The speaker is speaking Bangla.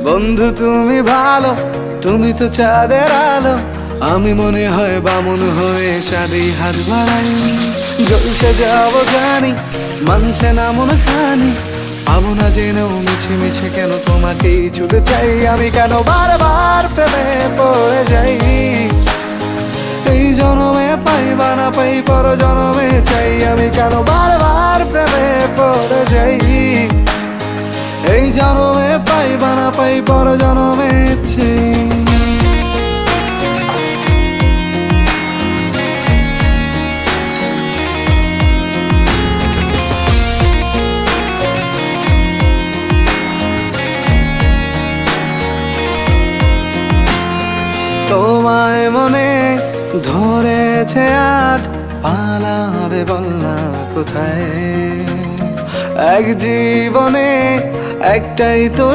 বন্ধু তুমি ভালো, তুমি তো চাঁদের আলো, আমি মনে হয় বামুন হয়ে চাঁদে হাত বাড়াই। জলসে যাবো জানি, মানছে না মন খানি, পাবো না জেনেও মিছে মিছে কেন তোমাকেই ছুতে চাই। আমি কেন বারবার প্রেমে পড়ে যাই, এই জনমে পাই বা না পাই পর জনমে চাই। আমি কেন বারবার প্রেমে পড়ে যাই, এই জনমে পাই বা না পাই পর জনমে চাই। তোমায় মনে ধরেছে আজ, পালাবে বল না কোথায়। এক জীবনে একটাই তো